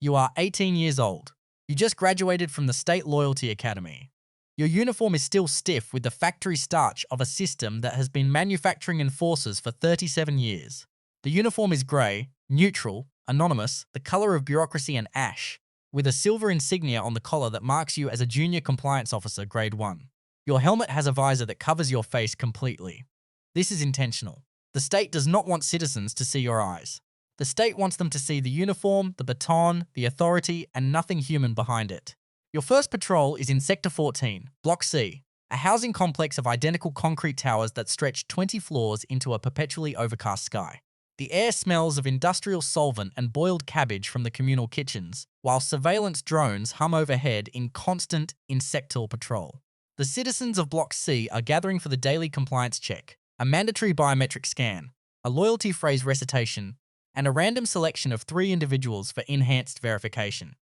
You are 18 years old. You just graduated from the State Loyalty Academy. Your uniform is still stiff with the factory starch of a system that has been manufacturing enforcers for 37 years. The uniform is grey, neutral, anonymous, the colour of bureaucracy and ash, with a silver insignia on the collar that marks you as a junior compliance officer grade 1. Your helmet has a visor that covers your face completely. This is intentional. The state does not want citizens to see your eyes. The state wants them to see the uniform, the baton, the authority, and nothing human behind it. Your first patrol is in Sector 14, Block C, a housing complex of identical concrete towers that stretch 20 floors into a perpetually overcast sky. The air smells of industrial solvent and boiled cabbage from the communal kitchens, while surveillance drones hum overhead in constant insectal patrol. The citizens of Block C are gathering for the daily compliance check, a mandatory biometric scan, a loyalty phrase recitation, and a random selection of 3 individuals for enhanced verification.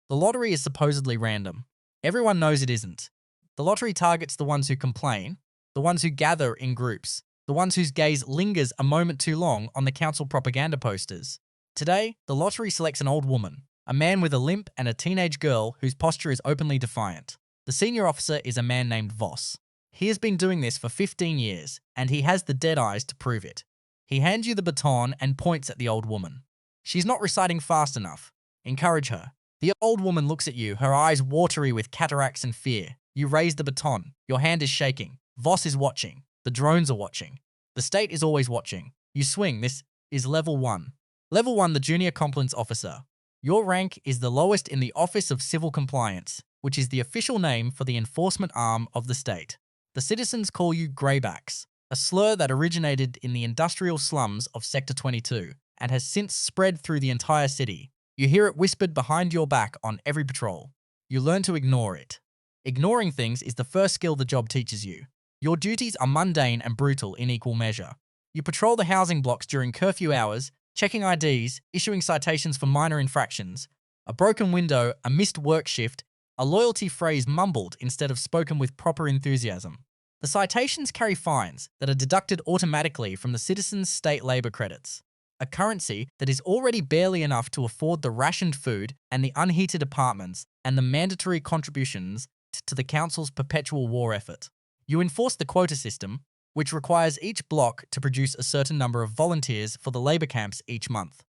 The lottery is supposedly random. Everyone knows it isn't. The lottery targets the ones who complain, the ones who gather in groups, the ones whose gaze lingers a moment too long on the council propaganda posters. Today, the lottery selects an old woman, a man with a limp, and a teenage girl whose posture is openly defiant. The senior officer is a man named Voss. He has been doing this for 15 years, and he has the dead eyes to prove it. He hands you the baton and points at the old woman. She's not reciting fast enough. Encourage her. The old woman looks at you, her eyes watery with cataracts and fear. You raise the baton. Your hand is shaking. Voss is watching. The drones are watching. The state is always watching. You swing. This is Level 1. Level 1, the Junior Compliance Officer. Your rank is the lowest in the Office of Civil Compliance, which is the official name for the enforcement arm of the state. The citizens call you Greybacks, a slur that originated in the industrial slums of Sector 22 and has since spread through the entire city. You hear it whispered behind your back on every patrol. You learn to ignore it. Ignoring things is the first skill the job teaches you. Your duties are mundane and brutal in equal measure. You patrol the housing blocks during curfew hours, checking IDs, issuing citations for minor infractions, a broken window, a missed work shift, a loyalty phrase mumbled instead of spoken with proper enthusiasm. The citations carry fines that are deducted automatically from the citizens' state labour credits, a currency that is already barely enough to afford the rationed food and the unheated apartments and the mandatory contributions to the council's perpetual war effort. You enforce the quota system, which requires each block to produce a certain number of volunteers for the labour camps each month.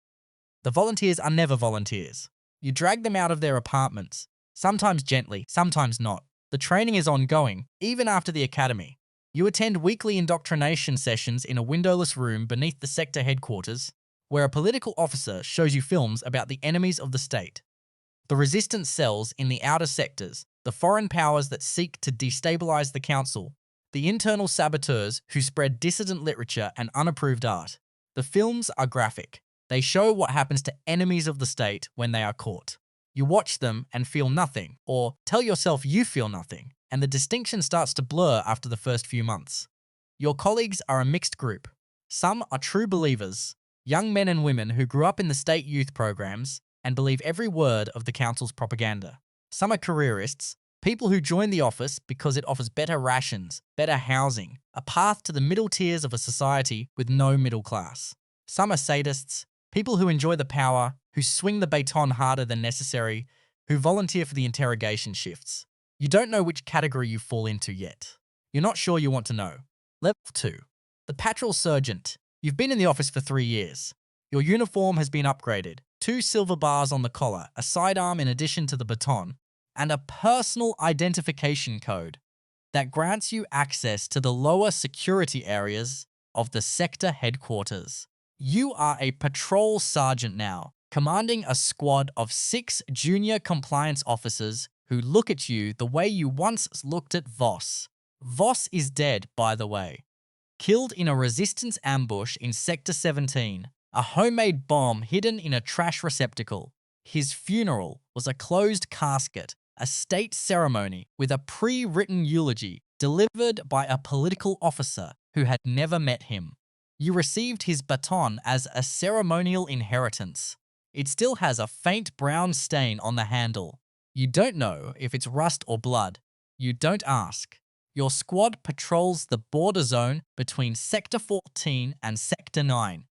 The volunteers are never volunteers. You drag them out of their apartments, sometimes gently, sometimes not. The training is ongoing, even after the academy. You attend weekly indoctrination sessions in a windowless room beneath the sector headquarters, where a political officer shows you films about the enemies of the state. The resistance cells in the outer sectors, the foreign powers that seek to destabilize the council, the internal saboteurs who spread dissident literature and unapproved art. The films are graphic. They show what happens to enemies of the state when they are caught. You watch them and feel nothing, or tell yourself you feel nothing, and the distinction starts to blur after the first few months. Your colleagues are a mixed group. Some are true believers, young men and women who grew up in the state youth programs and believe every word of the council's propaganda. Some are careerists, people who join the office because it offers better rations, better housing, a path to the middle tiers of a society with no middle class. Some are sadists, people who enjoy the power, who swing the baton harder than necessary, who volunteer for the interrogation shifts. You don't know which category you fall into yet. You're not sure you want to know. Level 2. The Patrol Sergeant. You've been in the office for 3 years. Your uniform has been upgraded. 2 silver bars on the collar, a sidearm in addition to the baton, and a personal identification code that grants you access to the lower security areas of the sector headquarters. You are a patrol sergeant now, commanding a squad of 6 junior compliance officers who look at you the way you once looked at Voss. Voss is dead, by the way. Killed in a resistance ambush in Sector 17, a homemade bomb hidden in a trash receptacle. His funeral was a closed casket, a state ceremony with a pre-written eulogy delivered by a political officer who had never met him. You received his baton as a ceremonial inheritance. It still has a faint brown stain on the handle. You don't know if it's rust or blood. You don't ask. Your squad patrols the border zone between Sector 14 and Sector 9,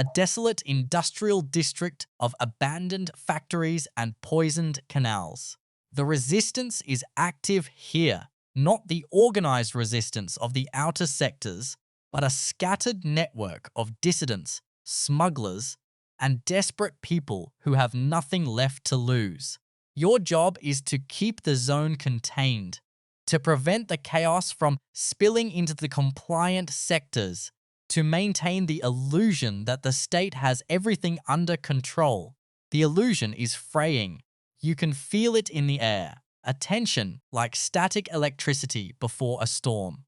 a desolate industrial district of abandoned factories and poisoned canals. The resistance is active here, not the organized resistance of the outer sectors, but a scattered network of dissidents, smugglers, and desperate people who have nothing left to lose. Your job is to keep the zone contained, to prevent the chaos from spilling into the compliant sectors, to maintain the illusion that the state has everything under control. The illusion is fraying. You can feel it in the air, a tension like static electricity before a storm.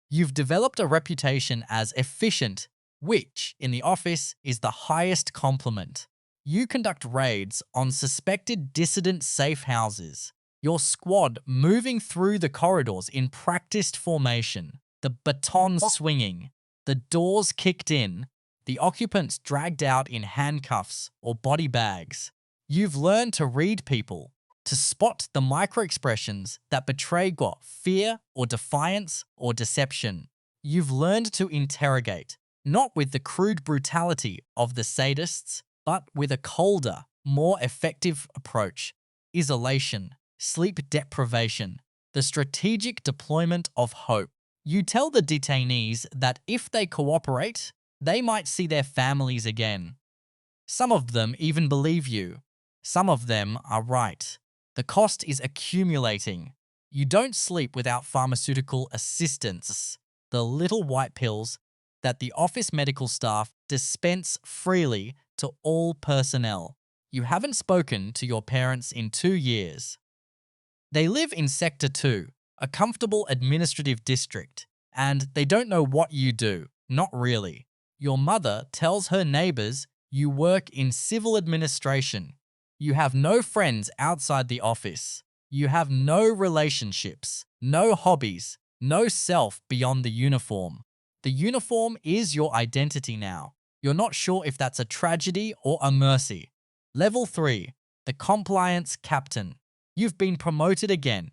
You've developed a reputation as efficient, which, in the office, is the highest compliment. You conduct raids on suspected dissident safe houses, your squad moving through the corridors in practiced formation, the baton swinging, the doors kicked in, the occupants dragged out in handcuffs or body bags. You've learned to read people, to spot the micro-expressions that betray fear or defiance or deception. You've learned to interrogate, not with the crude brutality of the sadists, but with a colder, more effective approach: isolation, sleep deprivation, the strategic deployment of hope. You tell the detainees that if they cooperate, they might see their families again. Some of them even believe you. Some of them are right. The cost is accumulating. You don't sleep without pharmaceutical assistance, the little white pills that the office medical staff dispense freely to all personnel. You haven't spoken to your parents in 2 years. They live in Sector 2, a comfortable administrative district, and they don't know what you do, not really. Your mother tells her neighbors you work in civil administration. You have no friends outside the office. You have no relationships, no hobbies, no self beyond the uniform. The uniform is your identity now. You're not sure if that's a tragedy or a mercy. Level 3, the Compliance Captain. You've been promoted again,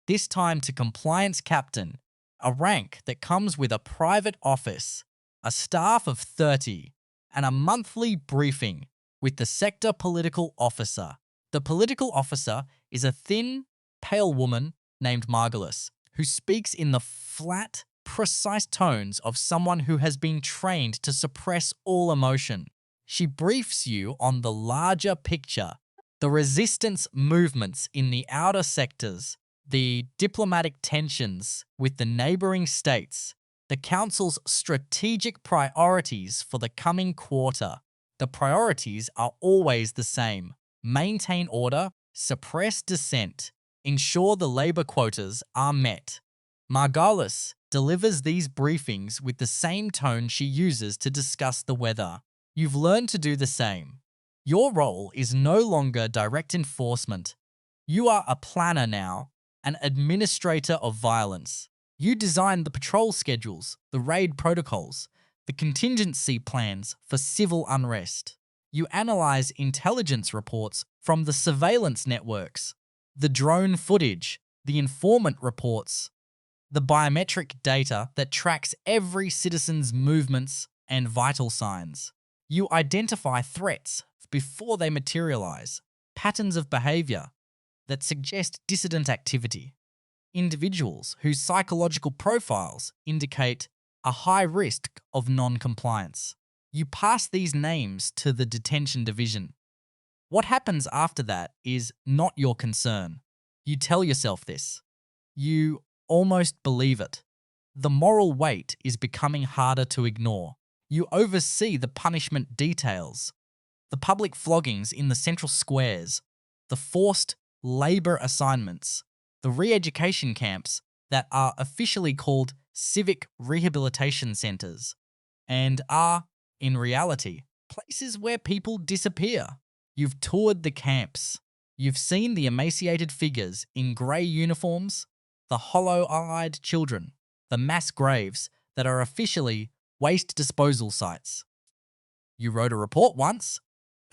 this time to Compliance Captain, a rank that comes with a private office, a staff of 30, and a monthly briefing with the sector political officer. The political officer is a thin, pale woman named Margulis, who speaks in the flat, precise tones of someone who has been trained to suppress all emotion. She briefs you on the larger picture, the resistance movements in the outer sectors, the diplomatic tensions with the neighboring states, the Council's strategic priorities for the coming quarter. The priorities are always the same: maintain order, suppress dissent, ensure the labor quotas are met. Margulis delivers these briefings with the same tone she uses to discuss the weather. You've learned to do the same. Your role is no longer direct enforcement. You are a planner now, an administrator of violence. You design the patrol schedules, the raid protocols, the contingency plans for civil unrest. You analyze intelligence reports from the surveillance networks, the drone footage, the informant reports, the biometric data that tracks every citizen's movements and vital signs. You identify threats before they materialize, patterns of behavior that suggest dissident activity, individuals whose psychological profiles indicate a high risk of non-compliance. You pass these names to the detention division. What happens after that is not your concern. You tell yourself this. You almost believe it. The moral weight is becoming harder to ignore. You oversee the punishment details, the public floggings in the central squares, the forced labor assignments, the re-education camps that are officially called civic rehabilitation centers and are, in reality, places where people disappear. You've toured the camps. You've seen the emaciated figures in grey uniforms, the hollow-eyed children, the mass graves that are officially waste disposal sites. You wrote a report once,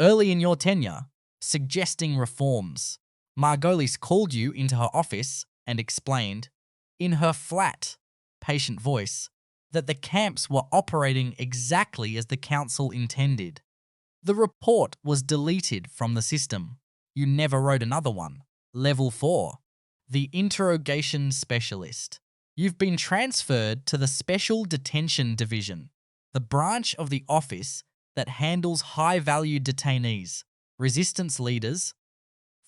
early in your tenure, suggesting reforms. Margulis called you into her office and explained, in her flat, patient voice, that the camps were operating exactly as the council intended. The report was deleted from the system. You never wrote another one. Level 4. The Interrogation Specialist. You've been transferred to the Special Detention Division, the branch of the office that handles high-value detainees, resistance leaders,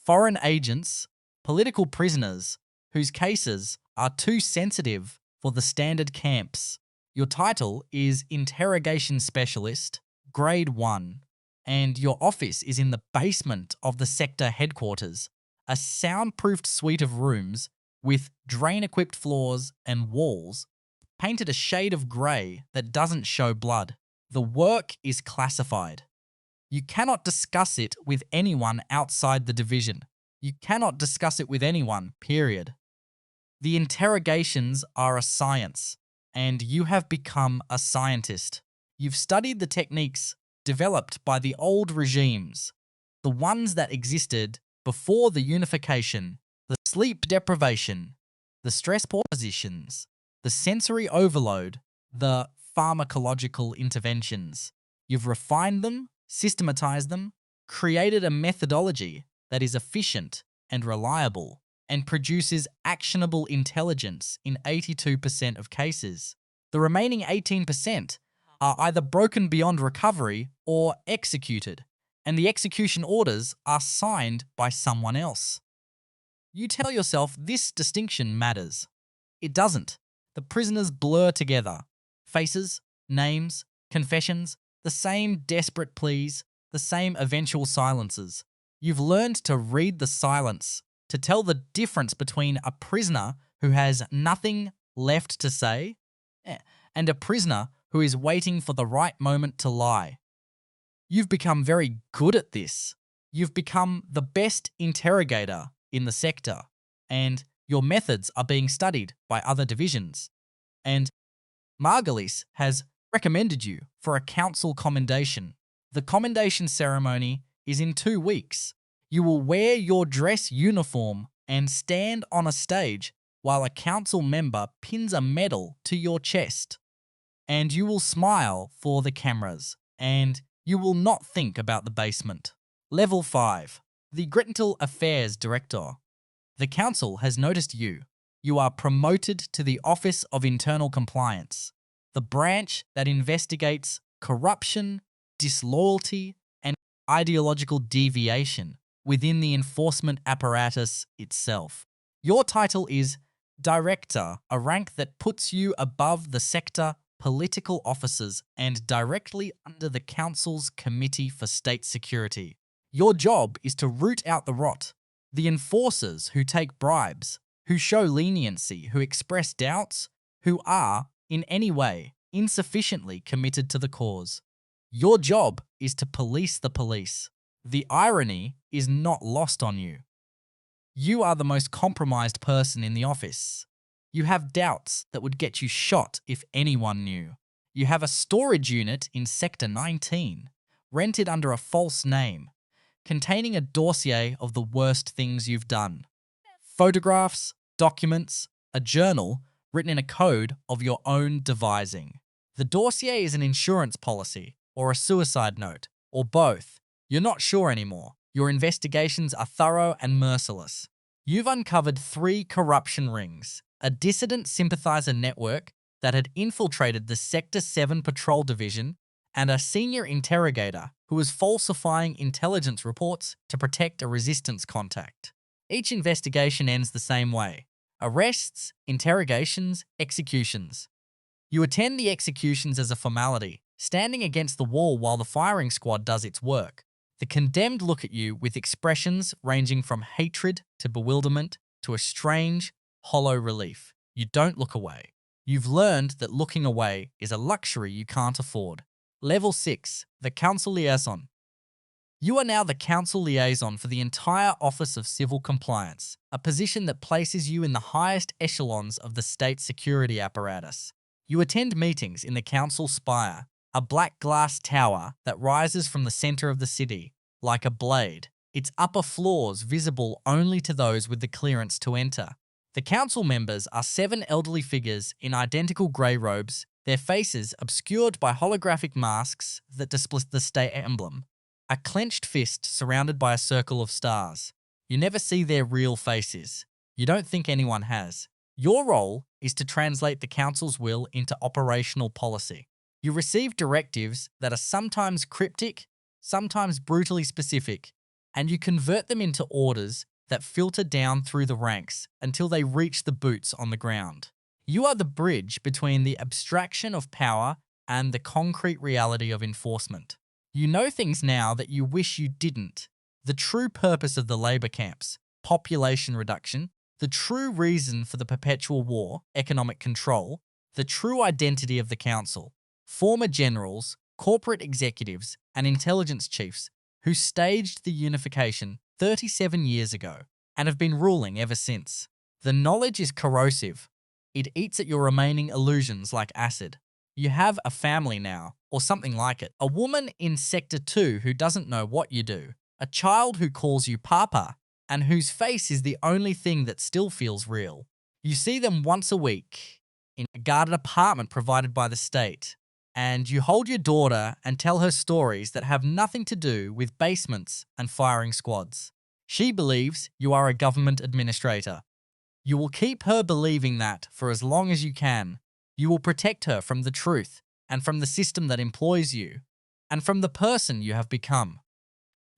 foreign agents, political prisoners whose cases are too sensitive for the standard camps. Your title is Interrogation Specialist, Grade 1, and your office is in the basement of the sector headquarters, a soundproofed suite of rooms with drain-equipped floors and walls painted a shade of grey that doesn't show blood. The work is classified. You cannot discuss it with anyone outside the division. You cannot discuss it with anyone, period. The interrogations are a science, and you have become a scientist. You've studied the techniques developed by the old regimes, the ones that existed before the unification, the sleep deprivation, the stress positions, the sensory overload, the pharmacological interventions. You've refined them, systematized them, created a methodology that is efficient and reliable and produces actionable intelligence in 82% of cases. The remaining 18% are either broken beyond recovery or executed, and the execution orders are signed by someone else. You tell yourself this distinction matters. It doesn't. The prisoners blur together. Faces, names, confessions, the same desperate pleas, the same eventual silences. You've learned to read the silence, to tell the difference between a prisoner who has nothing left to say and a prisoner who is waiting for the right moment to lie. You've become very good at this. You've become the best interrogator in the sector, and your methods are being studied by other divisions. And Margulis has recommended you for a council commendation. The commendation ceremony is in 2 weeks. You will wear your dress uniform and stand on a stage while a council member pins a medal to your chest. And you will smile for the cameras, and you will not think about the basement. Level 5. The Grittental Affairs Director. The council has noticed you. You are promoted to the Office of Internal Compliance, the branch that investigates corruption, disloyalty, and ideological deviation within the enforcement apparatus itself. Your title is Director, a rank that puts you above the sector political officers and directly under the Council's Committee for State Security. Your job is to root out the rot, the enforcers who take bribes, who show leniency, who express doubts, who are, in any way, insufficiently committed to the cause. Your job is to police the police. The irony is not lost on you. You are the most compromised person in the office. You have doubts that would get you shot if anyone knew. You have a storage unit in Sector 19, rented under a false name, containing a dossier of the worst things you've done. Photographs, documents, a journal written in a code of your own devising. The dossier is an insurance policy, or a suicide note, or both. You're not sure anymore. Your investigations are thorough and merciless. You've uncovered 3 corruption rings, a dissident sympathizer network that had infiltrated the Sector 7 Patrol Division, and a senior interrogator who was falsifying intelligence reports to protect a resistance contact. Each investigation ends the same way: arrests, interrogations, executions. You attend the executions as a formality, standing against the wall while the firing squad does its work. The condemned look at you with expressions ranging from hatred to bewilderment to a strange, hollow relief. You don't look away. You've learned that looking away is a luxury you can't afford. Level 6, the Council Liaison. You are now the Council Liaison for the entire Office of Civil Compliance, a position that places you in the highest echelons of the state security apparatus. You attend meetings in the Council Spire, a black glass tower that rises from the center of the city, like a blade, its upper floors visible only to those with the clearance to enter. The council members are 7 elderly figures in identical grey robes, their faces obscured by holographic masks that display the state emblem, a clenched fist surrounded by a circle of stars. You never see their real faces. You don't think anyone has. Your role is to translate the Council's will into operational policy. You receive directives that are sometimes cryptic, sometimes brutally specific, and you convert them into orders that filter down through the ranks until they reach the boots on the ground. You are the bridge between the abstraction of power and the concrete reality of enforcement. You know things now that you wish you didn't. The true purpose of the labor camps, population reduction, the true reason for the perpetual war, economic control, the true identity of the Council, former generals, corporate executives, and intelligence chiefs who staged the unification 37 years ago and have been ruling ever since. The knowledge is corrosive. It eats at your remaining illusions like acid. You have a family now, or something like it. A woman in Sector 2 who doesn't know what you do. A child who calls you Papa, and whose face is the only thing that still feels real. You see them once a week in a guarded apartment provided by the state, and you hold your daughter and tell her stories that have nothing to do with basements and firing squads. She believes you are a government administrator. You will keep her believing that for as long as you can. You will protect her from the truth and from the system that employs you and from the person you have become.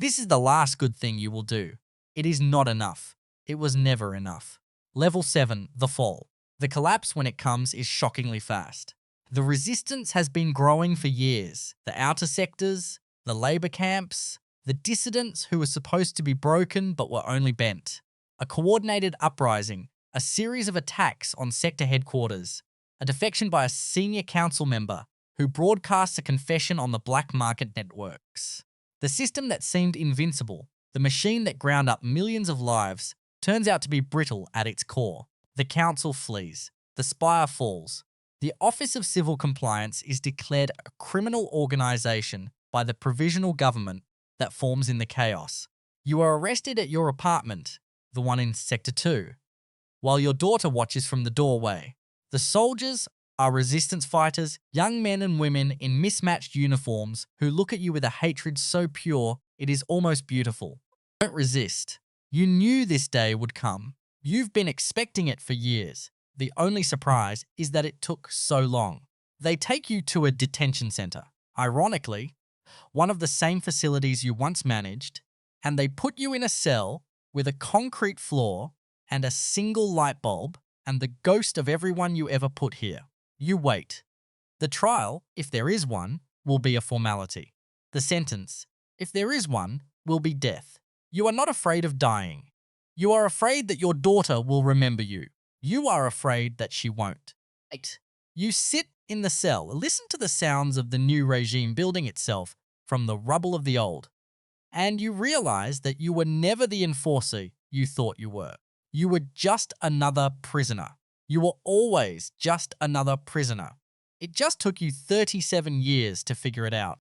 This is the last good thing you will do. It is not enough. It was never enough. Level 7, the fall. The collapse when it comes is shockingly fast. The resistance has been growing for years. The outer sectors, the labor camps, the dissidents who were supposed to be broken but were only bent. A coordinated uprising, a series of attacks on sector headquarters, a defection by a senior council member who broadcasts a confession on the black market networks. The system that seemed invincible, the machine that ground up millions of lives, turns out to be brittle at its core. The council flees. The spire falls. The Office of Civil Compliance is declared a criminal organisation by the provisional government that forms in the chaos. You are arrested at your apartment, the one in Sector 2, while your daughter watches from the doorway. The soldiers are resistance fighters, young men and women in mismatched uniforms who look at you with a hatred so pure it is almost beautiful. Don't resist. You knew this day would come. You've been expecting it for years. The only surprise is that it took so long. They take you to a detention center, ironically, one of the same facilities you once managed, and they put you in a cell with a concrete floor and a single light bulb and the ghost of everyone you ever put here. You wait. The trial, if there is one, will be a formality. The sentence, if there is one, will be death. You are not afraid of dying. You are afraid that your daughter will remember you. You are afraid that she won't. 8. You sit in the cell, listen to the sounds of the new regime building itself from the rubble of the old, and you realize that you were never the enforcer you thought you were. You were just another prisoner. You were always just another prisoner. It just took you 37 years to figure it out.